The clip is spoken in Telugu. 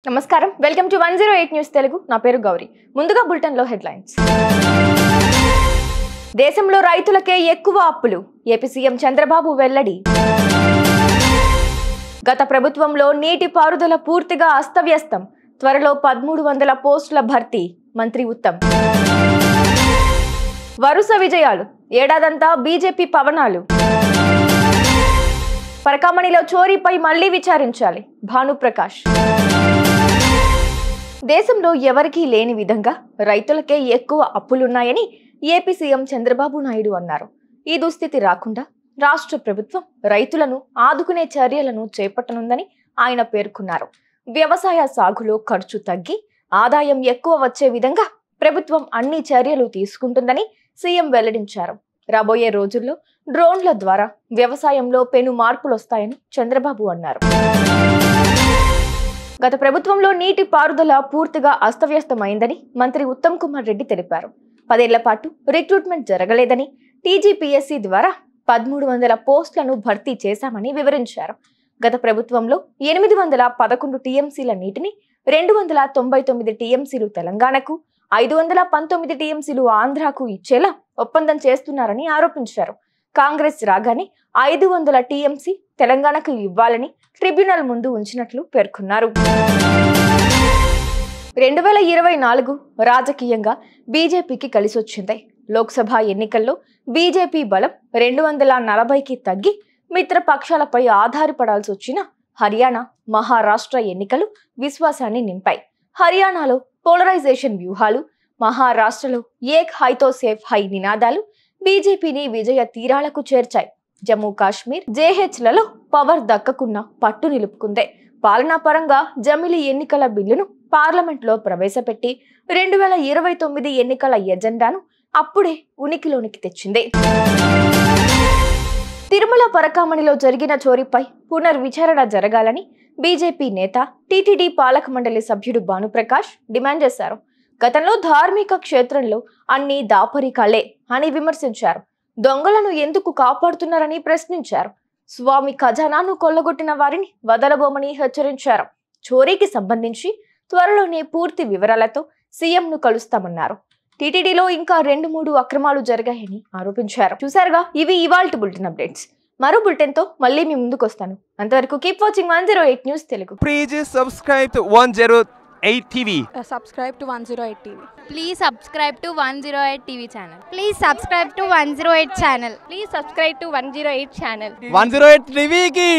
నమస్కారం వెల్కమ్ టు 108 న్యూస్ తెలుగు నా పేరు గౌరీ ముందుగా బులెటిన్ లో హెడ్లైన్స్ దేశంలో రైతులకే ఎక్కువ అప్పులు ఏపీ సీఎం చంద్రబాబు వెల్లడి గత ప్రభుత్వంలో నీటి పారుదల పూర్తిగా అస్తవ్యస్తం త్వరలో 1300 పోస్టుల భర్తీ మంత్రి ఉత్తమ్ వరుస విజయాలు ఏడాదంతా బీజేపీ పవనాలు పరకామణిలో చోరీపై మళ్లీ విచారించాలి భానుప్రకాష్ దేశంలో ఎవరికీ లేని విధంగా రైతులకే ఎక్కువ అప్పులున్నాయని ఏపీ సీఎం చంద్రబాబు నాయుడు అన్నారు. ఈ దుస్థితి రాకుండా రాష్ట్ర ప్రభుత్వం రైతులను ఆదుకునే చర్యలను చేపట్టనుందని ఆయన పేర్కొన్నారు. వ్యవసాయ సాగులో ఖర్చు తగ్గి ఆదాయం ఎక్కువ వచ్చే విధంగా ప్రభుత్వం అన్ని చర్యలు తీసుకుంటుందని సీఎం వెల్లడించారు. రాబోయే రోజుల్లో డ్రోన్ల ద్వారా వ్యవసాయంలో పెను మార్పులు వస్తాయని చంద్రబాబు అన్నారు. గత ప్రభుత్వంలో నీటి పారుదల పూర్తిగా అస్తవ్యస్తమైందని మంత్రి ఉత్తమ్ కుమార్ రెడ్డి తెలిపారు. 10 ఏళ్ల పాటు రిక్రూట్మెంట్ జరగలేదని టీజీపీఎస్సీ ద్వారా 1300 పోస్టులను భర్తీ చేశామని వివరించారు. గత ప్రభుత్వంలో 811 టీఎంసీల నీటిని 299 టీఎంసీలు తెలంగాణకు 519 టీఎంసీలు ఆంధ్రాకు ఇచ్చేలా ఒప్పందం చేస్తున్నారని ఆరోపించారు. కాంగ్రెస్ రాగానే 500 టీఎంసీ తెలంగాణకు ఇవ్వాలని ట్రిబ్యునల్ ముందు ఉంచినట్లు పేర్కొన్నారు. 2024 రాజకీయంగా బీజేపీకి కలిసొచ్చింది. లోక్సభ ఎన్నికల్లో బీజేపీ బలం 240కి తగ్గి మిత్రపక్షాలపై ఆధారపడాల్సి వచ్చిన హర్యానా, మహారాష్ట్ర ఎన్నికలు విశ్వాసాన్ని నింపాయి. హర్యానాలో పోలరైజేషన్ వ్యూహాలు, మహారాష్ట్రలో ఏక్ హైతో సేఫ్ హై నినాదాలు బీజేపీని విజయ తీరాలకు చేర్చాయి. జమ్మూ కాశ్మీర్, జేహెచ్లలో పవర్ దక్కకున్న పట్టు నిలుపుకుందే. పాలనా పరంగా జమిలి ఎన్నికల బిల్లును పార్లమెంట్లో ప్రవేశపెట్టి 2029 ఎన్నికల ఎజెండాను అప్పుడే ఉనికిలోనికి తెచ్చింది. తిరుమల పరకామణిలో జరిగిన చోరీపై పునర్విచారణ జరగాలని బీజేపీ నేత టీటీడీ పాలక మండలి సభ్యుడు భానుప్రకాష్ డిమాండ్ చేశారు. గతంలో ధార్మిక క్షేత్రంలో అన్ని దాపరికాలే అని విమర్శించారు. దొంగలను ఎందుకు కాపాడుతున్నారని ప్రశ్నించారు. స్వామి ఖజానాను కొల్లగొట్టిన వారిని వదలబోమని హెచ్చరించారు. చోరీకి సంబంధించి త్వరలోనే పూర్తి వివరాలతో సీఎంను కలుస్తామన్నారు. టీటీడీలో ఇంకా 2-3 అక్రమాలు జరిగాయని ఆరోపించారు. చూసారుగా, ఇవి ఇవాల్టి బులెటిన్ అప్డేట్స్. మరో బులెటిన్ తో మళ్ళీ మీ ముందుకు వస్తాను. అంతవరకు keep watching 108 news Telugu. Please subscribe to 108 TV. Subscribe to 108 TV. Please subscribe to 108 TV channel. Please subscribe to 108 channel. Please subscribe to 108 channel. 108 TV ki